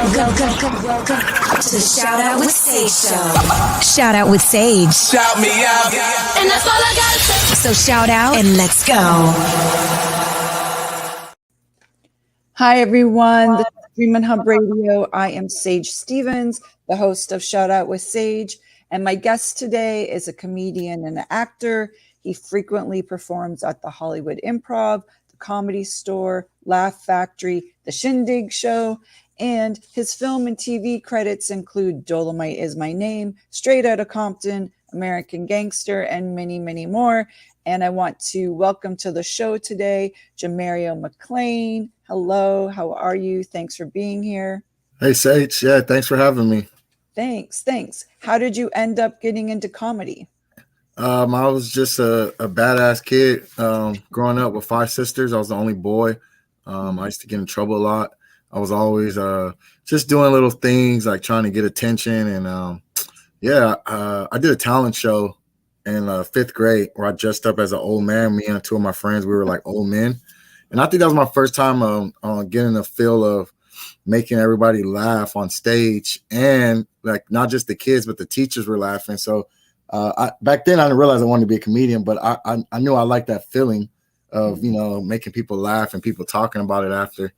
Welcome to the Shout Out with Sage show. Shout Out with Sage. Shout me out. And that's all I got to say. So shout out and let's go. Hi, everyone. This is Dream and Hub Radio. I am Sage Stevens, the host of Shout Out with Sage. And my guest today is a comedian and an actor. He frequently performs at the Hollywood Improv, the Comedy Store, Laugh Factory, the Shindig Show, and his film and TV credits include Dolemite Is My Name, Straight Outta Compton, American Gangster, and many, many more. And I want to welcome to the show today, JAMARIO McCLAIN. Hello, how are you? Thanks for being here. Hey, Sage. Yeah, thanks for having me. Thanks. How did you end up getting into comedy? I was just a badass kid growing up with 5 sisters. I was the only boy. I used to get in trouble a lot. I was always just doing little things like trying to get attention. And I did a talent show in 5th grade where I dressed up as an old man. Me and 2 of my friends, we were like old men. And I think that was my first time getting a feel of making everybody laugh on stage. And like not just the kids, but the teachers were laughing. So back then I didn't realize I wanted to be a comedian, but I knew I liked that feeling of, making people laugh and people talking about it after.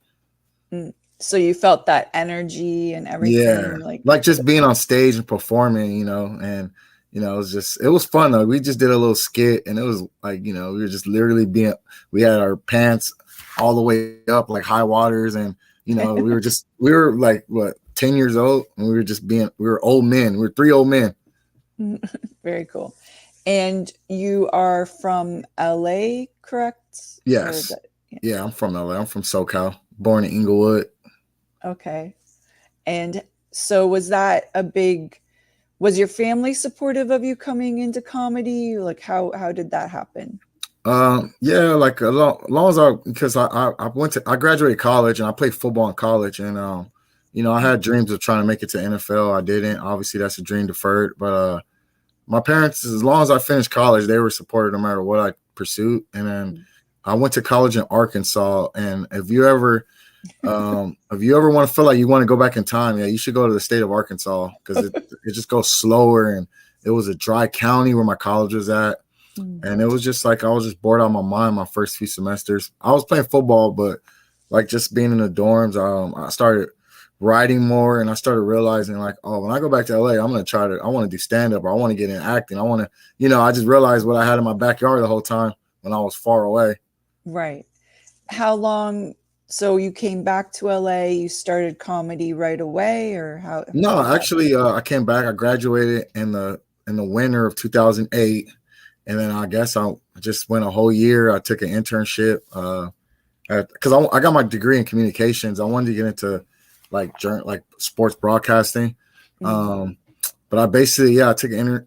So you felt that energy and everything? Yeah, like just being on stage and performing, and, it was fun though. We just did a little skit and it was like, we were just literally we had our pants all the way up like high waters and, we were like, what, 10 years old? And we were old men. We were 3 old men. Very cool. And you are from LA, correct? Yes. Yeah, I'm from LA. I'm from SoCal, born in Inglewood. Okay. And so was your family supportive of you coming into comedy? Like how did that happen? Yeah, like as long as because I graduated college and I played football in college and I had dreams of trying to make it to NFL. I didn't. Obviously that's a dream deferred, but my parents, as long as I finished college, they were supportive no matter what I pursued. And then I went to college in Arkansas, and if you ever want to feel like you want to go back in time, yeah, you should go to the state of Arkansas because it just goes slower. And it was a dry county where my college was at. And it was just like I was just bored out of my mind my first few semesters. I was playing football, but like just being in the dorms, I started writing more, and I started realizing like, oh, when I go back to LA, I want to do stand-up, or I want to get in acting. I want to, I just realized what I had in my backyard the whole time when I was far away. Right. How long? So you came back to LA, you started comedy right away, or how? No, actually, I came back. I graduated in the winter of 2008. And then I guess I just went a whole year. I took an internship because I got my degree in communications. I wanted to get into like sports broadcasting. But I basically, I took an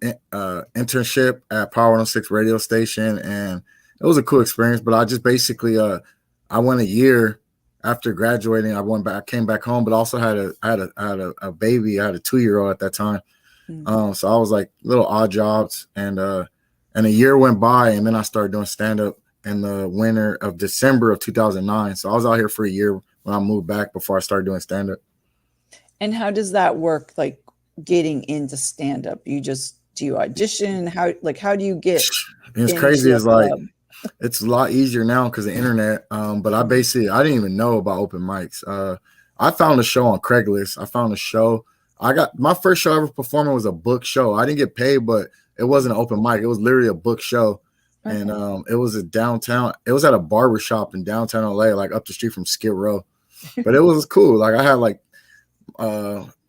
internship at Power 106 radio station, and it was a cool experience. But I just basically, I went a year after graduating. I came back home, but also had a baby. I had a 2-year-old at that time. So I was like little odd jobs, and a year went by, and then I started doing stand-up in the winter of December of 2009. So I was out here for a year when I moved back before I started doing stand-up. And how does that work, like getting into stand-up? Do you audition? How do you get? It's crazy. It's like it's a lot easier now because of the internet. But I didn't even know about open mics. I found a show on Craigslist. I found a show. I got my first show ever performing was a book show. I didn't get paid, but it wasn't an open mic. It was literally a book show. Okay. And it was it was at a barber shop in downtown LA, like up the street from Skid Row. But it was cool. Like I had like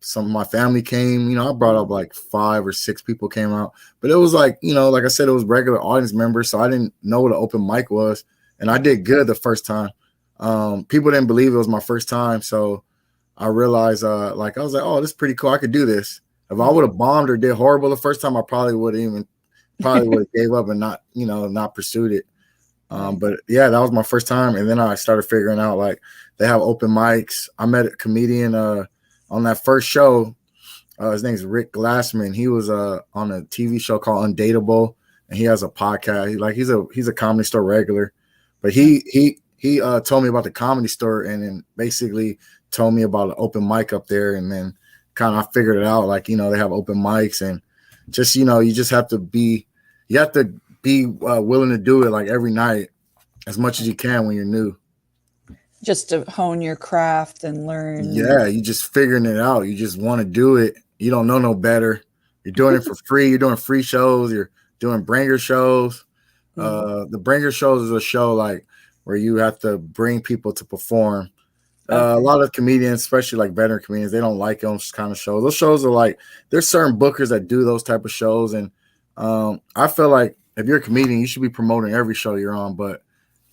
some of my family came, I brought up like 5 or 6 people came out. But it was like, like I said, it was regular audience members. So I didn't know what an open mic was. And I did good the first time. People didn't believe it was my first time. So I realized I was like, oh, this is pretty cool. I could do this. If I would have bombed or did horrible the first time, I probably would have gave up and not pursued it. But yeah, that was my first time. And then I started figuring out like they have open mics. I met a comedian on that first show. His name's Rick Glassman. He was on a TV show called Undateable, and he has a podcast. He's a Comedy Store regular, but he told me about the Comedy Store, and then basically told me about an open mic up there, and then kind of I figured it out. Like, you know, they have open mics, and just, you know, you just have to be willing to do it like every night as much as you can when you're new. Just to hone your craft and learn. Yeah, you just figuring it out. You just want to do it. You don't know no better. You're doing it for free. You're doing free shows. You're doing bringer shows. The bringer shows is a show like where you have to bring people to perform. A lot of comedians, especially like veteran comedians, they don't like those kind of shows. Those shows are like, there's certain bookers that do those type of shows. And I feel like if you're a comedian, you should be promoting every show you're on. But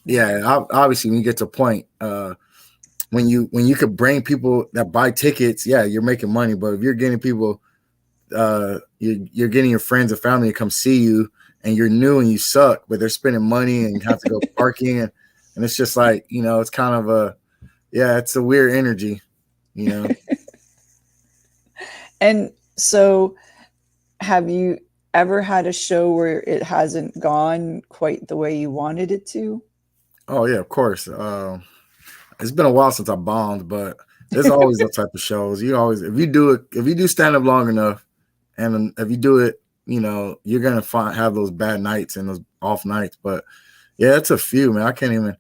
yeah, obviously when you get to a point, when you could bring people that buy tickets, yeah, you're making money. But if you're getting people, you're getting your friends and family to come see you, and you're new and you suck, but they're spending money and you have to go parking, and it's just like, you know, it's kind of it's a weird energy, you know. And so have you ever had a show where it hasn't gone quite the way you wanted it to? Oh yeah, of course. It's been a while since I bombed, but there's always those type of shows. You always, if you do stand up long enough, and if you do it, you know, you're gonna have those bad nights and those off nights. But yeah, it's a few, man. I can't even.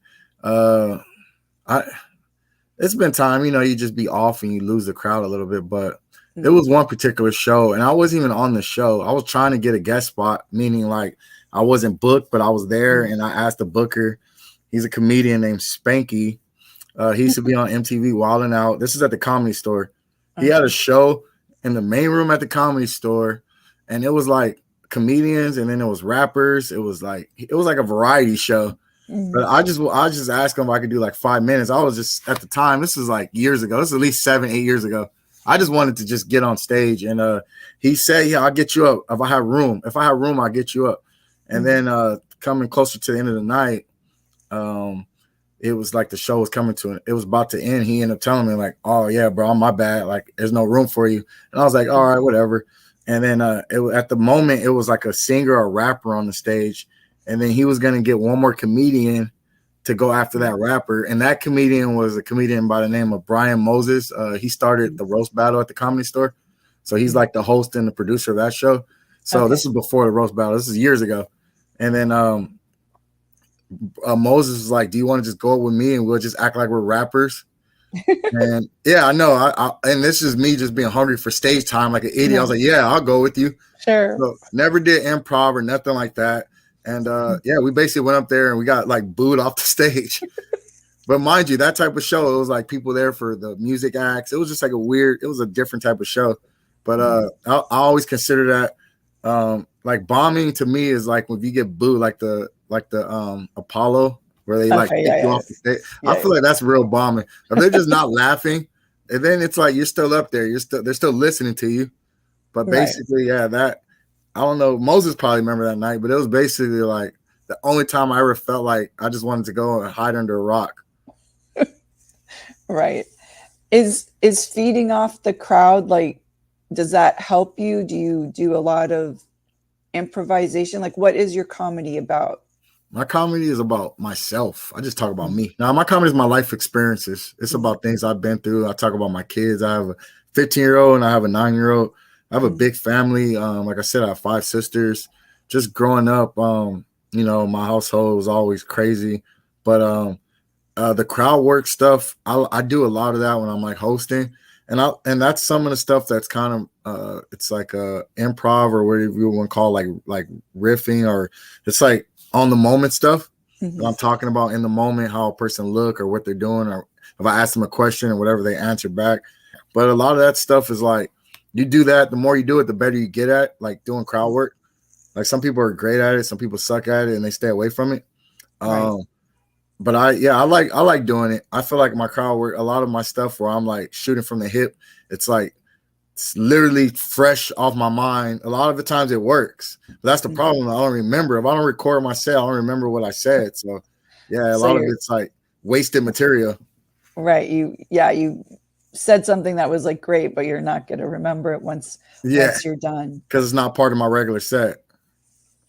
It's been time, you know, you just be off and you lose the crowd a little bit. But it was one particular show, and I wasn't even on the show. I was trying to get a guest spot, meaning like I wasn't booked, but I was there, and I asked the booker. He's a comedian named Spanky. He used to be on MTV Wildin' Out. This is at the Comedy Store. He had a show in the main room at the Comedy Store, and it was like comedians, and then it was rappers. It was like a variety show. But I just asked him if I could do like 5 minutes. I was just, at the time, this is like years ago. This is at least 7-8 years ago. I just wanted to just get on stage, and he said, "Yeah, I'll get you up if I have room. If I have room, I'll get you up." And then coming closer to the end of the night, it was like the show was coming to it was about to end. He ended up telling me like, "Oh yeah, bro, my bad. Like, there's no room for you." And I was like, "All right, whatever." And then at the moment, it was like a singer or rapper on the stage, and then he was gonna get one more comedian to go after that rapper, and that comedian was a comedian by the name of Brian Moses. He started the roast battle at the Comedy Store, so he's like the host and the producer of that show. So this is before the roast battle. This is years ago, and then Moses was like, "Do you want to just go with me and we'll just act like we're rappers?" And yeah, I know. And this is me just being hungry for stage time like an idiot. I was like, "Yeah, I'll go with you." Sure. So never did improv or nothing like that. And yeah, we basically went up there and we got like booed off the stage. But mind you, that type of show, it was like people there for the music acts. It was just like it was a different type of show. But I always consider that like bombing to me is like when you get booed, like the Apollo, where they like take you off the stage. I feel like that's real bombing. If they're just not laughing, and then it's like you're still up there, they're still listening to you. But basically, that I don't know. Moses probably remember that night, but it was basically like the only time I ever felt like I just wanted to go and hide under a rock. Right. Is feeding off the crowd, like, does that help you? Do you do a lot of improvisation? Like, what is your comedy about? My comedy is about myself. I just talk about me. Now, my comedy is my life experiences. It's about things I've been through. I talk about my kids. I have a 15-year-old and I have a 9-year-old. I have a big family. Like I said, I have 5 sisters. Just growing up, you know, my household was always crazy. But the crowd work stuff, I do a lot of that when I'm like hosting. And that's some of the stuff that's kind of it's like improv, or whatever you want to call like riffing, or it's like on the moment stuff. I'm talking about in the moment how a person look or what they're doing, or if I ask them a question or whatever they answer back. But a lot of that stuff is like, you do that, the more you do it, the better you get at like doing crowd work. Like some people are great at it, some people suck at it and they stay away from it. But I like doing it. I feel like my crowd work, a lot of my stuff where I'm like shooting from the hip, it's literally fresh off my mind. A lot of the times it works. But that's the problem. I don't remember. If I don't record myself, I don't remember what I said. So yeah, a lot of it's like wasted material. Right. You said something that was like great, but you're not going to remember it once you're done. Because it's not part of my regular set.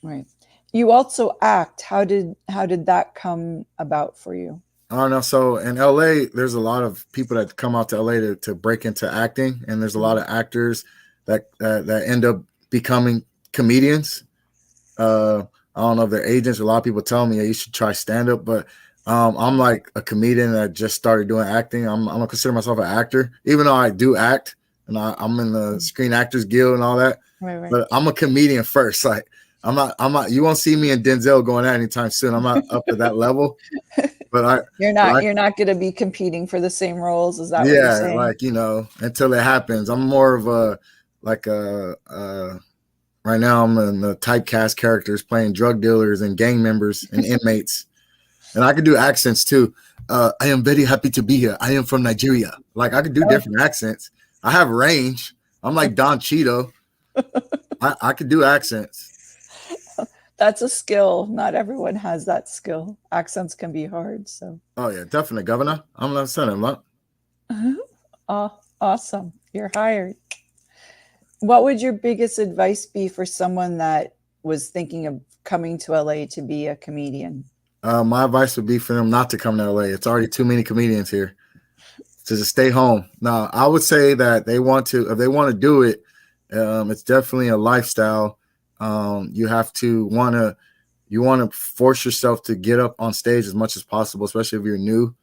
Right. You also act. How did that come about for you? I don't know. So in LA, there's a lot of people that come out to LA to break into acting, and there's a lot of actors that end up becoming comedians. I don't know if they're agents. A lot of people tell me, yeah, you should try stand up, but I'm like a comedian that just started doing acting. I'm gonna consider myself an actor, even though I do act, and I'm in the Screen Actors Guild and all that. Right. But I'm a comedian first. Like I'm not. You won't see me and Denzel going out anytime soon. I'm not up to that level. But you're not going to be competing for the same roles. Is that what you're saying? Like, until it happens. I'm more of right now I'm in the typecast characters playing drug dealers and gang members and inmates. And I can do accents too. I am very happy to be here. I am from Nigeria. Like I could do different accents. I have range. I'm like Don Cheeto. I could do accents. That's a skill. Not everyone has that skill. Accents can be hard. So. Oh yeah, definitely, Governor. I'm not saying that. Awesome. You're hired. What would your biggest advice be for someone that was thinking of coming to LA to be a comedian? My advice would be for them not to come to LA. It's already too many comedians here. To just stay home. Now, I would say that if they want to do it, it's definitely a lifestyle. You want to force yourself to get up on stage as much as possible, especially if you're new,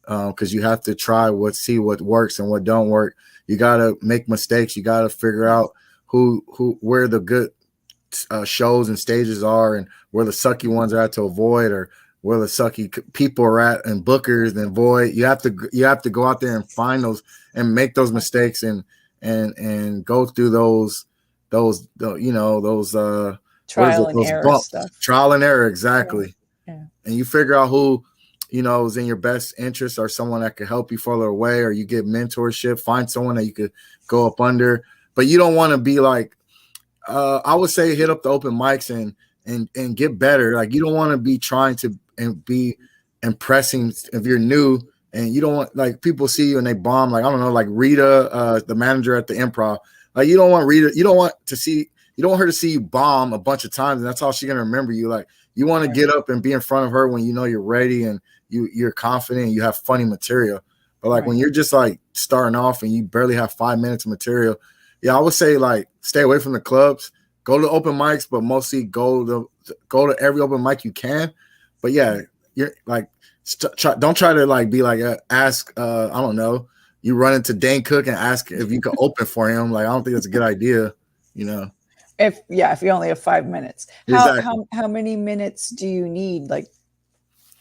because you have to see what works and what don't work. You got to make mistakes. You got to figure out where the good shows and stages are and where the sucky ones are at to avoid, or where the sucky people are at and bookers and avoid. You have to go out there and find those and make those mistakes and go through those trial and error stuff. Trial and error, exactly. Yeah. And you figure out who is in your best interest, or someone that could help you further away, or you get mentorship. Find someone that you could go up under, but you don't want to be like. I would say hit up the open mics and get better. Like you don't want to be trying to and be impressing if you're new, and you don't want, like, people see you and they bomb. Like I don't know, like Rita, the manager at the Improv. Like you don't want Rita. You don't want her to see you bomb a bunch of times, and that's all she's gonna remember you. Like you want to get up and be in front of her when you know you're ready and you're confident and you have funny material. But like when you're just like starting off and you barely have 5 minutes of material, yeah, I would say like stay away from the clubs, go to open mics, but mostly go to every open mic you can. But yeah, you're like don't try to like be like ask I don't know, you run into Dane Cook and ask if you can open for him. Like I don't think that's a good idea, If you only have 5 minutes. How many minutes do you need? Like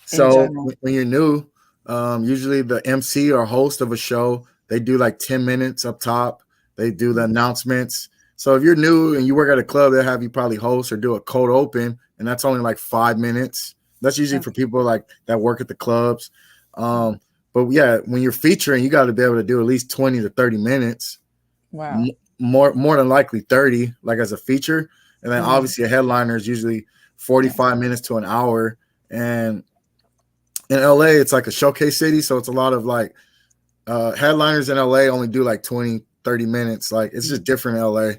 so when you're new, usually the MC or host of a show, they do like 10 minutes up top. They do the announcements. So if you're new and you work at a club, they'll have you probably host or do a cold open, and that's only like 5 minutes. That's usually for people like that work at the clubs. But yeah, when you're featuring, you got to be able to do at least 20 to 30 minutes. Wow. More than likely 30, like as a feature. And then obviously a headliner is usually 45 minutes to an hour. And in LA, it's like a showcase city. So it's a lot of like headliners in LA only do like 20, 30 minutes. Like it's just different in LA.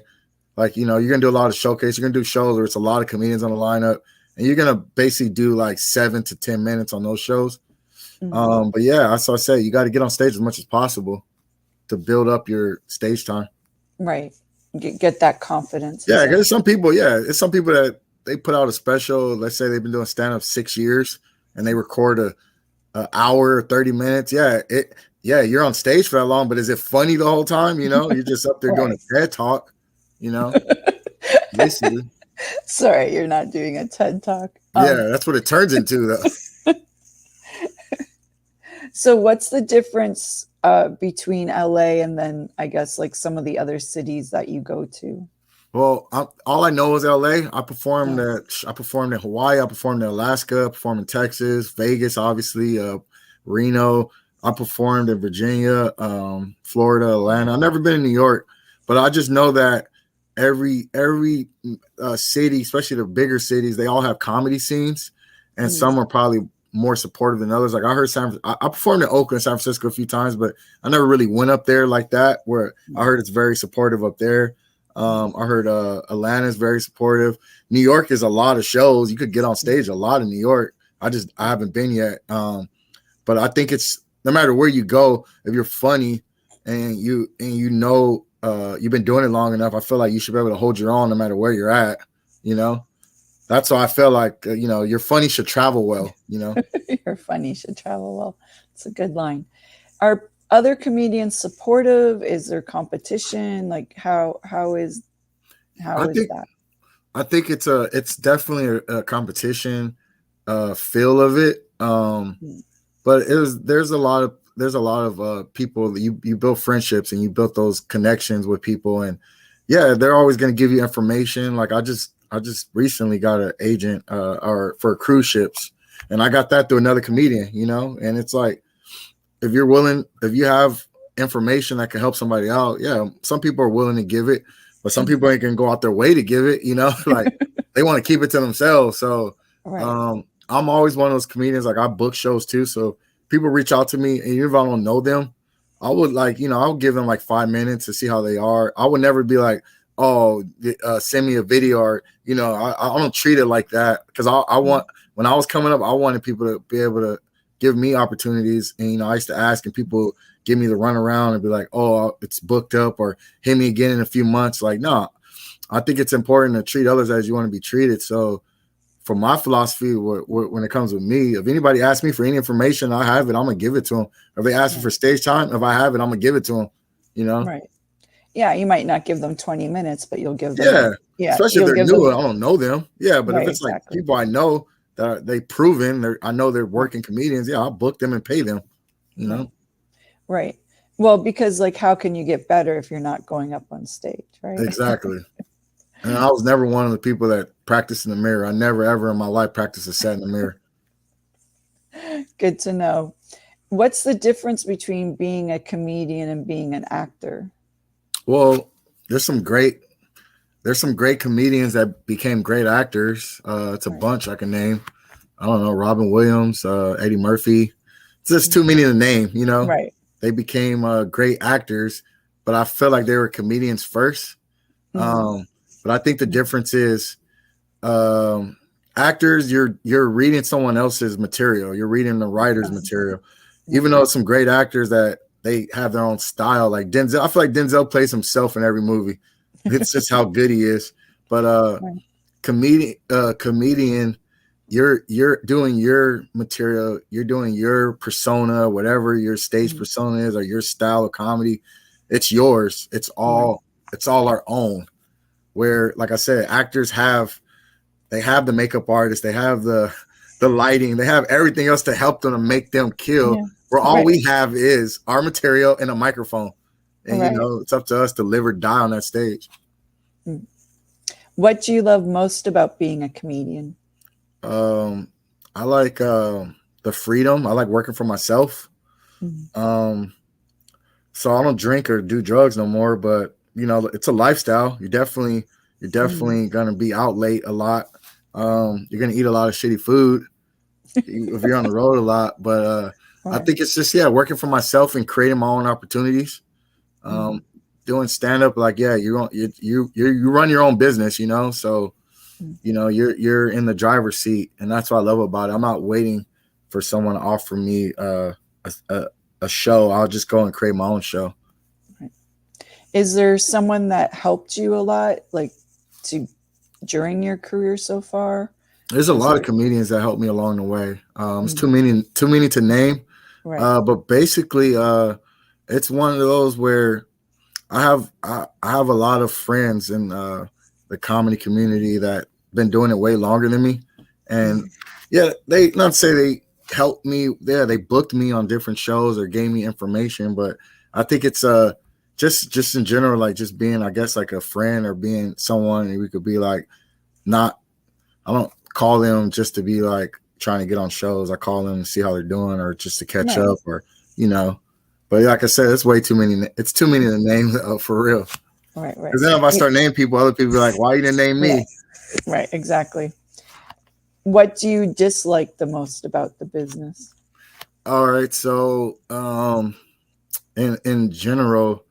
Like, you're going to do a lot of showcase. You're going to do shows where it's a lot of comedians on the lineup. And you're going to basically do like 7 to 10 minutes on those shows. But yeah, as I say, you got to get on stage as much as possible to build up your stage time. Right. Get that confidence. Yeah, because some people that they put out a special. Let's say they've been doing stand-up 6 years and they record a hour or 30 minutes. Yeah, you're on stage for that long, but is it funny the whole time? You're just up there doing a TED talk, Basically. Sorry, you're not doing a TED talk. Yeah, that's what it turns into though. So what's the difference between LA and then I guess like some of the other cities that you go to? Well, all I know is LA. I performed in Hawaii. I performed in Alaska. I performed in Texas, Vegas, obviously, Reno. I performed in Virginia, Florida, Atlanta. I've never been in New York, but I just know that every city, especially the bigger cities, they all have comedy scenes, and some are probably more supportive than others. Like I heard I performed in Oakland, San Francisco a few times, but I never really went up there like that, where I heard it's very supportive up there. I heard Atlanta is very supportive. New York is a lot of shows. You could get on stage a lot in New York. I haven't been yet. But I think it's no matter where you go, if you're funny and you've been doing it long enough, I feel like you should be able to hold your own no matter where you're at. That's why I feel like your funny should travel well. Your funny should travel well. It's a good line. Are other comedians supportive? Is there competition? Like how is that? I think it's definitely a competition feel of it. But there's a lot of people that you build friendships and you build those connections with people, and yeah, they're always going to give you information. Like I just recently got an agent or for cruise ships, and I got that through another comedian, and it's like if you have information that can help somebody out, yeah, some people are willing to give it, but some people ain't gonna go out their way to give it, like they want to keep it to themselves. So right. I'm always one of those comedians, like I book shows too. So people reach out to me, and even if I don't know them, I would I'll give them like 5 minutes to see how they are. I would never be like, oh, send me a video, or I don't treat it like that, because I want, when I was coming up, I wanted people to be able to give me opportunities, and I used to ask, and people give me the runaround and be like, oh, it's booked up, or hit me again in a few months. Like, no, I think it's important to treat others as you want to be treated. So for my philosophy, when it comes with me, if anybody asks me for any information, I have it, I'm gonna give it to them. If they ask me for stage time, if I have it, I'm gonna give it to them. Right. Yeah, you might not give them 20 minutes, but you'll give them. Yeah. Especially if they're new, I don't know them. Yeah, but if it's like people I know that they proven, I know they're working comedians. Yeah, I'll book them and pay them. Right. Well, because how can you get better if you're not going up on stage, right? Exactly. And I was never one of the people that practiced in the mirror. I never ever in my life practiced a set in the mirror. Good to know. What's the difference between being a comedian and being an actor? Well, there's some great comedians that became great actors. It's a bunch I can name. I don't know, Robin Williams, Eddie Murphy. It's just too many to name, Right. They became great actors, but I feel like they were comedians first. Mm-hmm. But I think the difference is actors, you're reading someone else's material. You're reading the writer's material. Even though some great actors that they have their own style, like Denzel. I feel like Denzel plays himself in every movie. It's just how good he is. But comedian, you're doing your material, you're doing your persona, whatever your stage persona is, or your style of comedy. It's yours. It's all our own. Where, like I said, actors they have the makeup artist, they have the lighting, they have everything else to help them to make them kill. Yeah. Where all we have is our material and a microphone. And it's up to us to live or die on that stage. What do you love most about being a comedian? I like the freedom. I like working for myself. Mm-hmm. So I don't drink or do drugs no more, but it's a lifestyle. You're definitely gonna be out late a lot. You're gonna eat a lot of shitty food if you're on the road a lot. But I think it's just working for myself and creating my own opportunities. Doing stand up, you run your own business, so you're in the driver's seat, and that's what I love about it. I'm not waiting for someone to offer me a show. I'll just go and create my own show. Is there someone that helped you a lot, during your career so far? There's a lot of comedians that helped me along the way. It's too many to name. Right. But basically, it's one of those where I have a lot of friends in the comedy community that been doing it way longer than me, and they not to say they helped me. They booked me on different shows or gave me information, but I think it's just in general, just being, I guess, like a friend or being someone, and we could be I don't call them just to be trying to get on shows. I call them to see how they're doing, or just to catch up, or But like I said, it's way too many. It's too many to name for real. Right. Because then if I start naming people, other people be like, "Why you didn't name me?" Right. Exactly. What do you dislike the most about the business? All right. So, in general,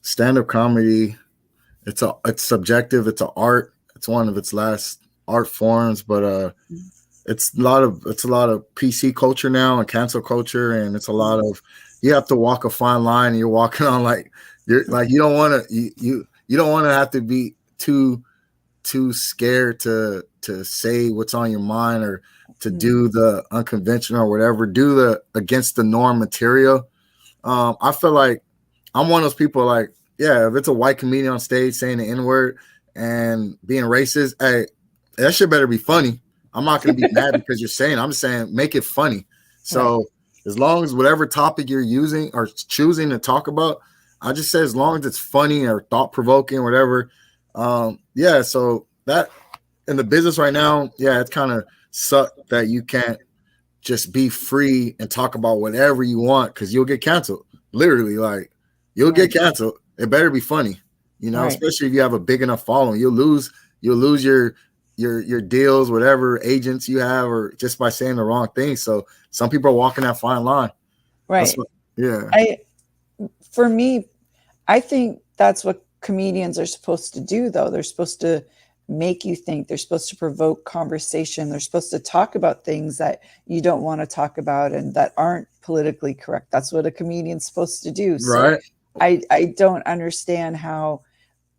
stand-up comedy, it's subjective. It's an art. It's one of its last art forms, but it's a lot of PC culture now and cancel culture, and it's a lot of you have to walk a fine line, and you're walking on like you don't want to you don't want to have to be too scared to say what's on your mind or to do the unconventional or whatever, do the against the norm material. I feel like I'm one of those people like, yeah, if it's a white comedian on stage saying the N-word and being racist, hey, that shit better be funny. I'm not going to be mad because you're saying it. I'm saying make it funny. So as long as whatever topic you're using or choosing to talk about, I just say as long as it's funny or thought-provoking or whatever. Yeah, so that in the business right now, yeah, it's kind of sucked that you can't just be free and talk about whatever you want because you'll get canceled. Literally, like you'll get canceled. It better be funny, you know, especially if you have a big enough following. You'll lose your deals, whatever agents you have, or just by saying the wrong thing. So some people are walking that fine line. Right. For me, I think that's what comedians are supposed to do, though. They're supposed to make you think. They're supposed to provoke conversation. They're supposed to talk about things that you don't want to talk about and that aren't politically correct. That's what a comedian's supposed to do. So right. I don't understand how,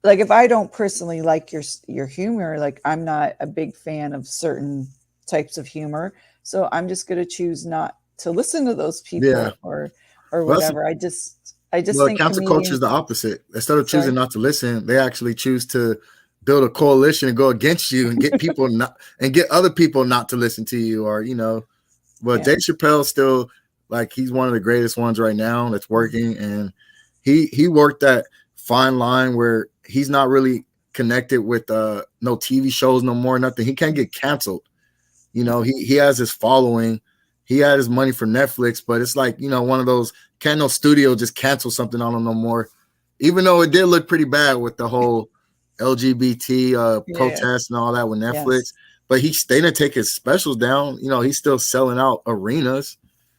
like, if I don't personally like your humor, like I'm not a big fan of certain types of humor. So I'm just going to choose not to listen to those people or whatever. I just think cancel culture is the opposite. Instead of choosing not to listen, they actually choose to build a coalition and go against you and get people get other people not to listen to you, or you know. But Dave Chappelle still, like, he's one of the greatest ones right now that's working, and he worked that fine line where he's not really connected with no TV shows no more, nothing. He can't get canceled. You know, he has his following. He had his money for Netflix, but it's like, you know, one of those, can't no studio just cancel something on him no more. Even though it did look pretty bad with the whole LGBT protests and all that with Netflix, but they didn't take his specials down. You know, he's still selling out arenas.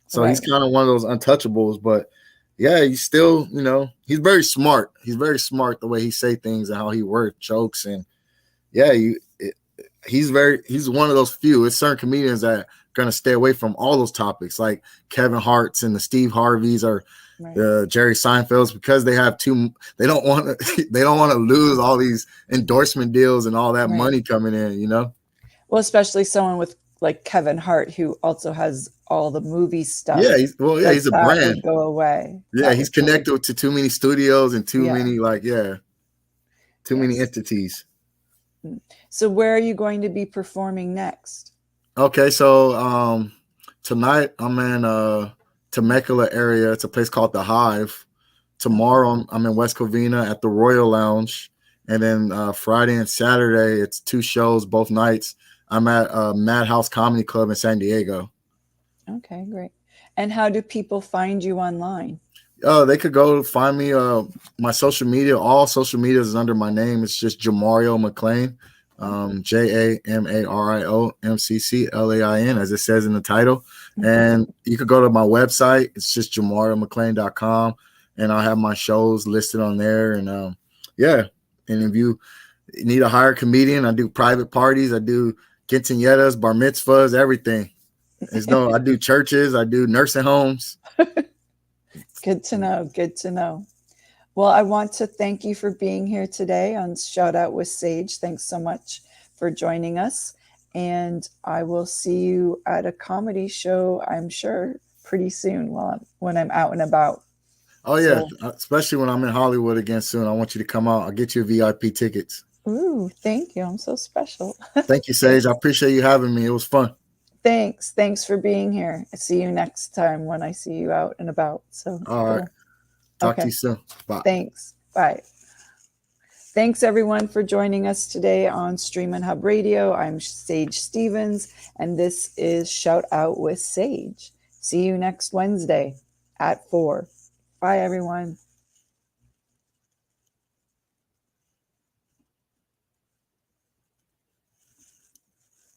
So he's kind of one of those untouchables, but yeah, he's still, you know, he's very smart. He's very smart the way he say things and how he works jokes. And yeah, he's one of those few. It's certain comedians that are going to stay away from all those topics, like Kevin Hart's and the Steve Harveys or the Jerry Seinfelds, because they have they don't want to lose all these endorsement deals and all that money coming in, you know? Well, especially someone with like Kevin Hart, who also has all the movie stuff. Yeah, he's a brand. Would go away. Yeah, he's connected to too many studios and too many many entities. So where are you going to be performing next? Okay, so tonight I'm in Temecula area. It's a place called The Hive. Tomorrow I'm in West Covina at the Royal Lounge. And then Friday and Saturday, it's 2 shows both nights. I'm at Madhouse Comedy Club in San Diego. Okay, great. And how do people find you online? They could go find me. My social media, all social media is under my name. It's just JAMARIO McCLAIN, JAMARIO MCCLAIN, as it says in the title. And you could go to my website. It's just JAMARIOMcClain.com, and I'll have my shows listed on there. And and if you need a hired comedian, I do private parties. I do quinceañeras, bar mitzvahs, everything. I do churches. I do nursing homes. Good to know. Good to know. Well, I want to thank you for being here today on Shout Out with Sage. Thanks so much for joining us. And I will see you at a comedy show, I'm sure, pretty soon when I'm out and about. Oh, yeah. Especially when I'm in Hollywood again soon. I want you to come out. I'll get you VIP tickets. Ooh, thank you. I'm so special. Thank you, Sage. I appreciate you having me. It was fun. Thanks. Thanks for being here. I see you next time when I see you out and about. So all right. Talk to you soon. Bye. Thanks. Bye. Thanks everyone for joining us today on Stream and Hub Radio. I'm Sage Stevens, and this is Shout Out with Sage. See you next Wednesday at 4. Bye everyone.